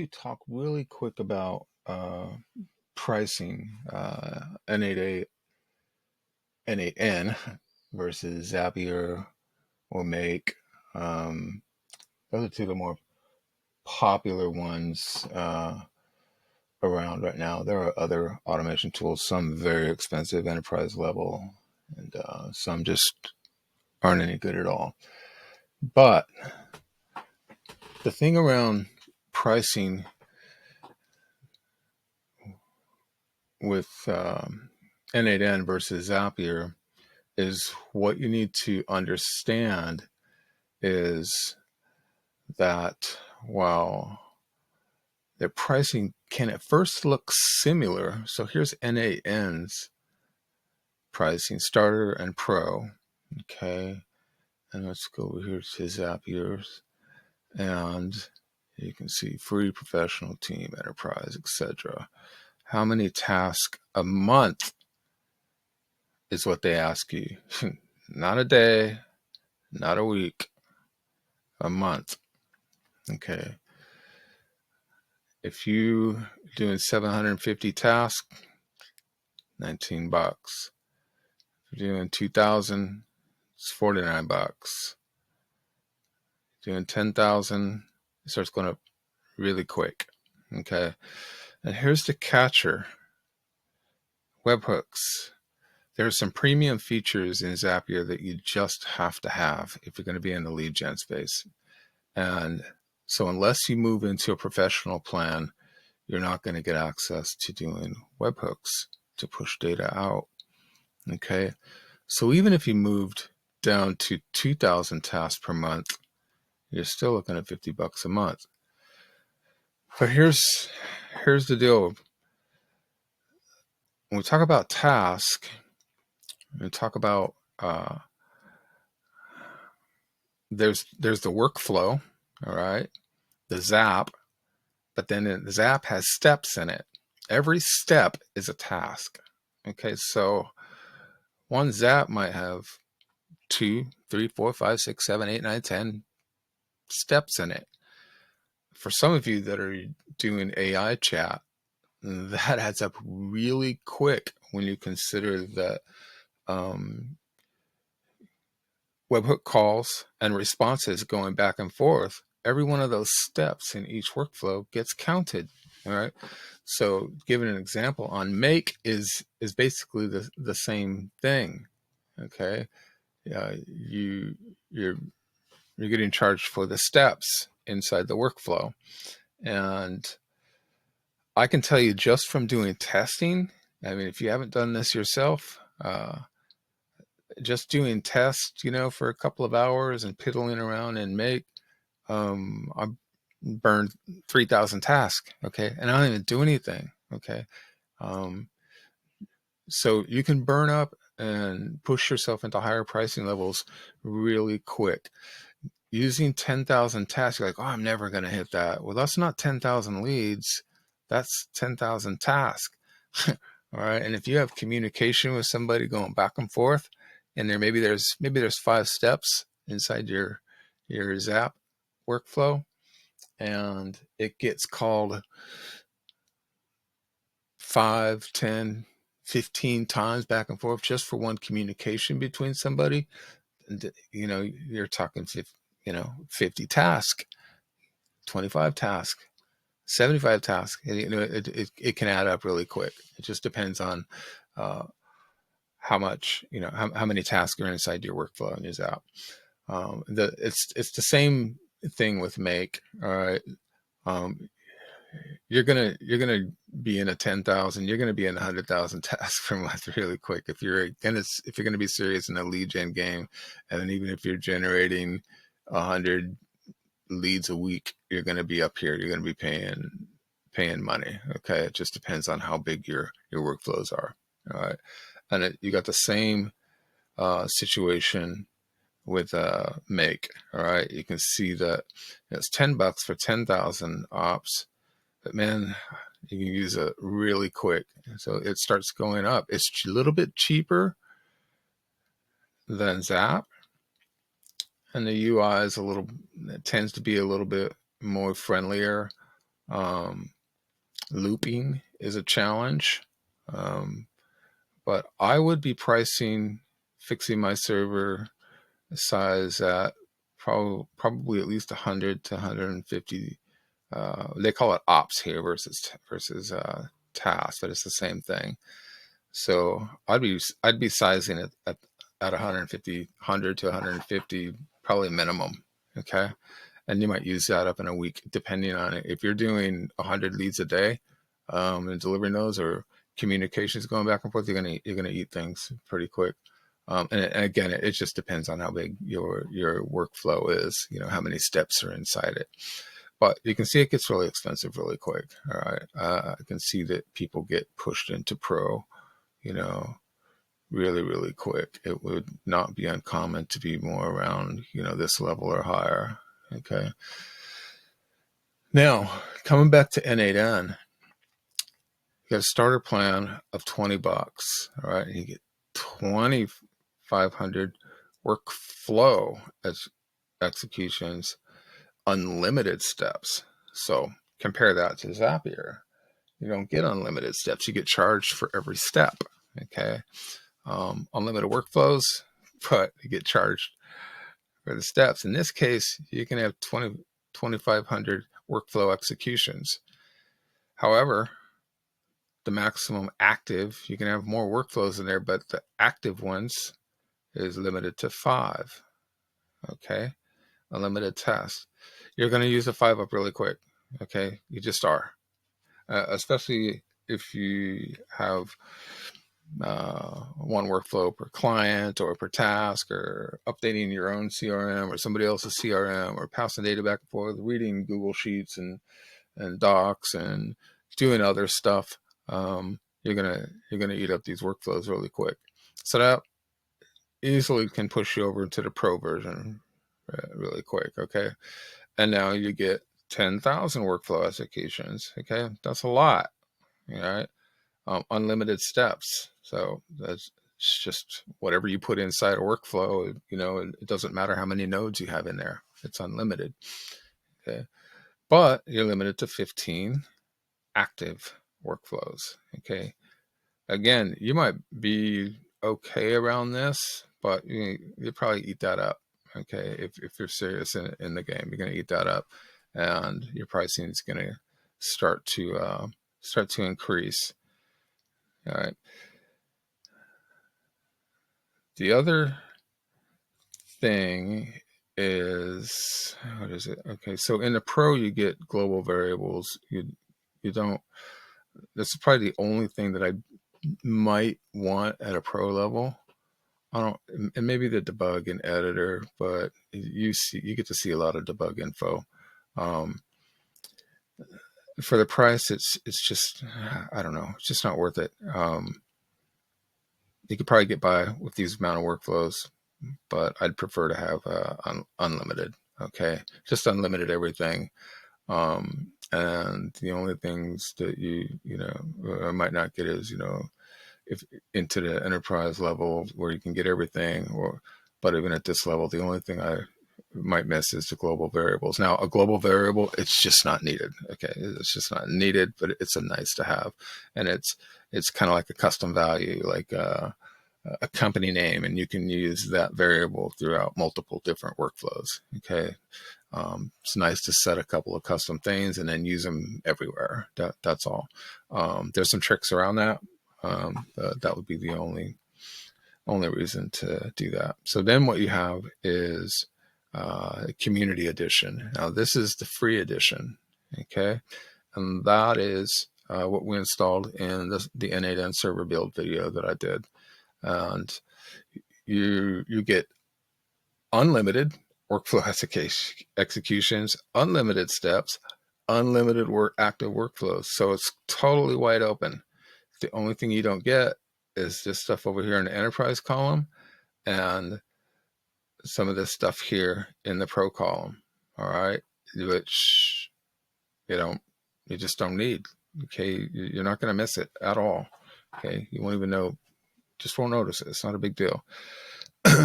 to talk really quick about pricing N8n versus Zapier or Make. Those are two of the more popular ones around right now. There are other automation tools, some very expensive, enterprise level, and some just aren't any good at all. But the thing around pricing with N8n versus Zapier is what you need to understand is that while their pricing can at first look similar, so here's N8n's pricing, Starter and Pro, okay, and let's go over here to Zapier's, and you can see free, professional, team, enterprise, etc. How many tasks a month is what they ask you. Not a day, not a week, a month. Okay. If you doing 750 tasks, 19 bucks. If you're doing 2,000, it's 49 bucks. Doing 10,000, it starts going up really quick. Okay. And here's the catcher. Webhooks. There are some premium features in Zapier that you just have to have if you're going to be in the lead gen space. And so unless you move into a professional plan, you're not going to get access to doing webhooks to push data out. Okay. So even if you moved down to 2,000 tasks per month, you're still looking at 50 bucks a month. But here's the deal. When we talk about task, we talk about there's the workflow, all right, the Zap, but then the Zap has steps in it. Every step is a task. Okay, so one Zap might have 2, 3, 4, 5, 6, 7, 8, 9, 10 steps in it. For some of you that are doing AI chat, that adds up really quick when you consider that webhook calls and responses going back and forth. Every one of those steps in each workflow gets counted. All right. So giving an example on Make is basically the same thing. Okay. You're getting charged for the steps inside the workflow. And I can tell you just from doing testing, I mean, if you haven't done this yourself, just doing tests, for a couple of hours and piddling around and Make, I burned 3,000 tasks. Okay. And I don't even do anything. Okay. So you can burn up and push yourself into higher pricing levels really quick. Using 10,000 tasks, you're like, oh, I'm never going to hit that. Well, that's not 10,000 leads. That's 10,000 tasks. All right. And if you have communication with somebody going back and forth, and maybe there's 5 steps inside your Zap workflow, and it gets called 5, 10, 15 times back and forth just for one communication between somebody, and you're talking 50 tasks, 25 tasks, 75 tasks. It can add up really quick. It just depends on how much, how many tasks are inside your workflow and your Zap. It's the same thing with Make. All right. You're gonna be in a 10,000. You're gonna be in 100,000 tasks per month really quick if you're gonna be serious in a lead gen game. And then even if you're generating 100 leads a week, you're gonna be up here. You're gonna be paying money. Okay, it just depends on how big your workflows are. All right, and you got the same situation with Make. All right, you can see that it's 10 bucks for 10,000 ops, but man, you can use it really quick. So it starts going up. It's a little bit cheaper than Zap, and the UI is tends to be a little bit more friendlier Looping is a challenge, but I would be fixing my server size at probably at least 100 to 150. They call it ops here versus tasks, but it's the same thing. So I'd be sizing it at 100 to 150, probably minimum. Okay. And you might use that up in a week, depending on it. If you're doing 100 leads a day, and delivering those, or communications going back and forth, you're gonna eat things pretty quick. And again, it just depends on how big your workflow is. How many steps are inside it. But you can see it gets really expensive really quick. All right, I can see that people get pushed into pro, really, really quick. It would not be uncommon to be more around, this level or higher. Okay. Now, coming back to N8n, you got a starter plan of $20. All right. And you get 2,500 workflow executions, unlimited steps. So compare that to Zapier. You don't get unlimited steps. You get charged for every step. Okay. Unlimited workflows, but you get charged for the steps. In this case, you can have 2,500 workflow executions. However, the maximum active, you can have more workflows in there, but the active ones is limited to 5. Okay. Unlimited tests. You're going to use the 5 up really quick. Okay. You just are. Especially if you have one workflow per client or per task, or updating your own CRM or somebody else's CRM, or passing data back and forth, reading Google Sheets and Docs and doing other stuff. You're gonna eat up these workflows really quick. So that easily can push you over to the pro version really quick. Okay. And now you get 10,000 workflow executions. Okay. That's a lot. All right. Unlimited steps. So that's just whatever you put inside a workflow, it doesn't matter how many nodes you have in there. It's unlimited. Okay. But you're limited to 15 active workflows. Okay. Again, you might be okay around this, but you probably eat that up. Okay. If you're serious in the game, you're going to eat that up, and your pricing is going to start to increase. All right. The other thing is, what is it? Okay. So in the pro, you get global variables. You don't, that's probably the only thing that I might want at a pro level. I don't, and maybe the debug and editor, but you get to see a lot of debug info. For the price, it's just, I don't know, it's just not worth it. You could probably get by with these amount of workflows, but I'd prefer to have unlimited. Okay, just unlimited everything. And the only things that you might not get is if into the enterprise level where you can get everything, but even at this level, the only thing I might miss is the global variables. Now, a global variable, it's just not needed. Okay, it's just not needed, but it's a nice to have, and it's kind of like a custom value, like a company name, and you can use that variable throughout multiple different workflows. Okay. It's nice to set a couple of custom things and then use them everywhere. That's all. There's some tricks around that. That would be the only reason to do that. So then what you have is Community Edition. Now this is the free edition. Okay. And that is what we installed in the N8n server build video that I did. And you get unlimited workflow executions, unlimited steps, unlimited active workflows. So it's totally wide open. The only thing you don't get is this stuff over here in the enterprise column, and some of this stuff here in the pro column. All right. Which you just don't need. Okay. You're not going to miss it at all. Okay. You won't even know, just won't notice it. It's not a big deal.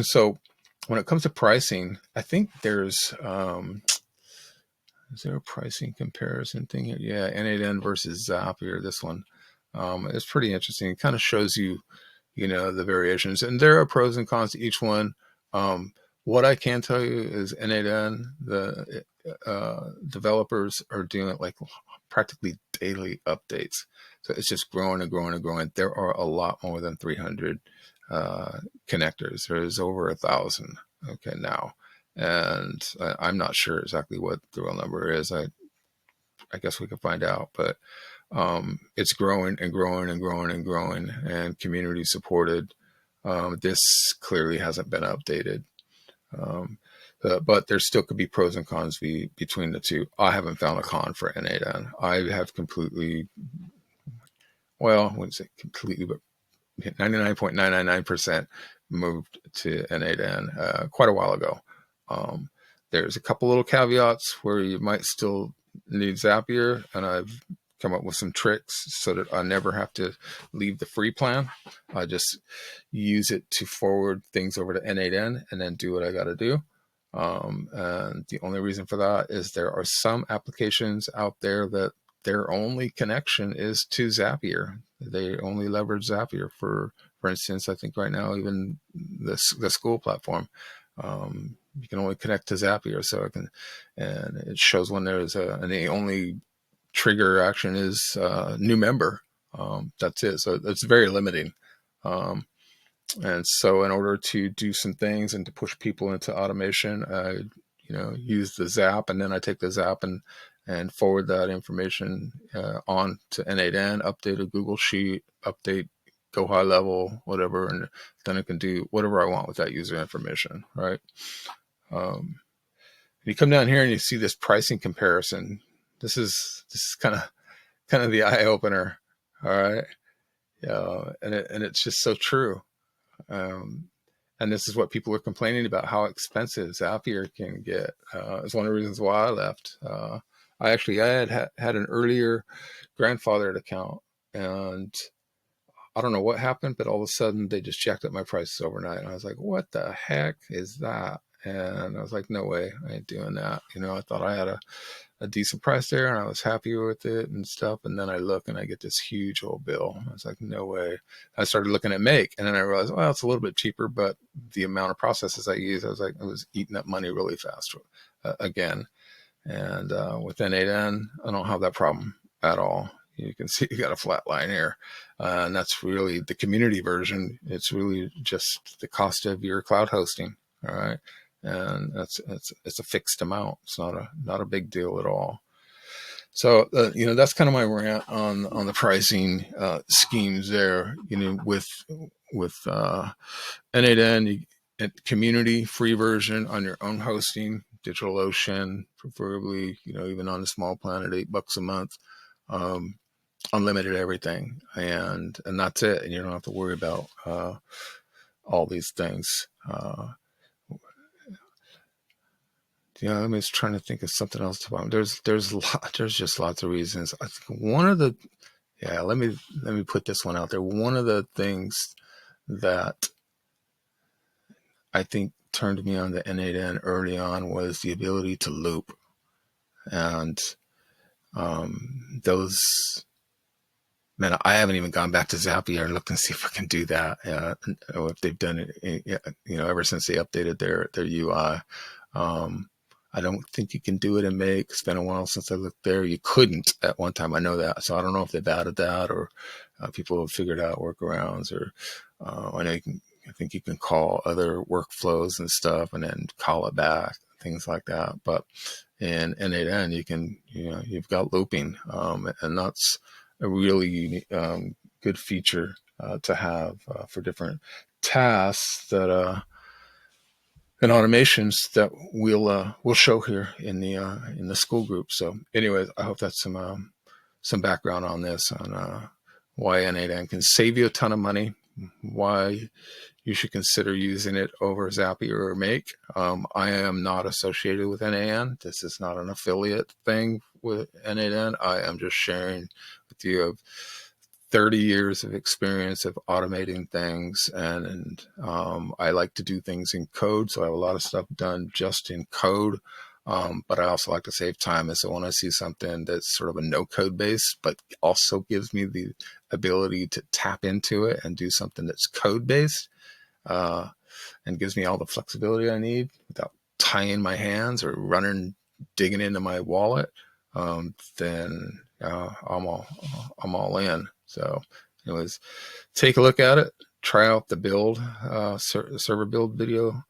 So when it comes to pricing, I think there's Is there a pricing comparison thing here? Yeah, N8n versus Zapier. This one is pretty interesting. It kind of shows you, the variations, and there are pros and cons to each one. What I can tell you is N8n, the developers are doing like practically daily updates. So it's just growing and growing and growing. There are a lot more than 300 connectors. There's over 1,000. Okay, now. And I'm not sure exactly what the real number is. I guess we can find out, but it's growing and growing and growing and growing, and community supported. This clearly hasn't been updated, but there still could be pros and cons between the two. I haven't found a con for N8n. I have completely, well, I wouldn't say completely, but 99.999% moved to N8n quite a while ago. There's a couple little caveats where you might still need Zapier, and I've come up with some tricks so that I never have to leave the free plan. I just use it to forward things over to N8n and then do what I got to do. And the only reason for that is there are some applications out there that their only connection is to Zapier. They only leverage Zapier for instance, I think right now, even the school platform, you can only connect to Zapier, so and it shows when there's and the only trigger action is new member. That's it. So it's very limiting. And so in order to do some things and to push people into automation, I, use the Zap, and then I take the Zap and forward that information on to N8n, update a Google Sheet, update, go high level, whatever, and then I can do whatever I want with that user information, right? You come down here and you see this pricing comparison. This is kind of the eye opener, all right? Yeah, and it's just so true. And this is what people are complaining about, how expensive Zapier can get. It's one of the reasons why I left. I had an earlier grandfathered account, and I don't know what happened, but all of a sudden they just jacked up my prices overnight. And I was like, what the heck is that? And I was like, no way, I ain't doing that. I thought I had a decent price there and I was happy with it and stuff. And then I look and I get this huge old bill. I was like, no way. I started looking at Make, and then I realized, well, it's a little bit cheaper, but the amount of processes I use, I was eating up money really fast again. And with N8n, I don't have that problem at all. You can see you got a flat line here. And that's really the community version. It's really just the cost of your cloud hosting. All right. And it's a fixed amount. It's not a big deal at all. So, that's kind of my rant on the pricing schemes there. With N8n, community free version on your own hosting, DigitalOcean, preferably, even on a small plan at $8 a month, unlimited everything, and that's it. And you don't have to worry about all these things. I'm just trying to think of something else to about. There's just lots of reasons. I think one of the let me put this one out there. One of the things that I think turned me on to N8n early on was the ability to loop, and those. Man, I haven't even gone back to Zapier and looked and see if I can do that. Or if they've done it, ever since they updated their UI. I don't think you can do it in Make. It's been a while since I looked there. You couldn't at one time. I know that. So I don't know if they've added that, or people have figured out workarounds, or I know I think you can call other workflows and stuff and then call it back, things like that. But in N8n, you can, you've got looping, and that's a really unique, good feature to have for different tasks that and automations that we'll show here in the school group. So, anyways, I hope that's some background on this, on why N8n can save you a ton of money, why you should consider using it over Zapier or Make. I am not associated with N8n. This is not an affiliate thing with N8n. I am just sharing with you of 30 years of experience of automating things, and I like to do things in code, so I have a lot of stuff done just in code. But I also like to save time. And so when I see something that's sort of a no code base, but also gives me the ability to tap into it and do something that's code based, and gives me all the flexibility I need without tying my hands or digging into my wallet, then I'm all in. So anyways, take a look at it, try out the build, server build video,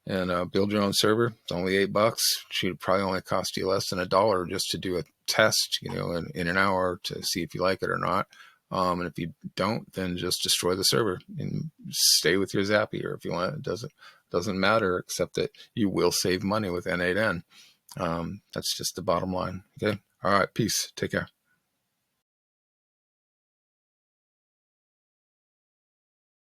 and build your own server. It's only $8. Should probably only cost you less than $1 just to do a test, in an hour to see if you like it or not. And if you don't, then just destroy the server and stay with your Zapier if you want. It doesn't matter, except that you will save money with N8n. That's just the bottom line. Okay. All right. Peace. Take care.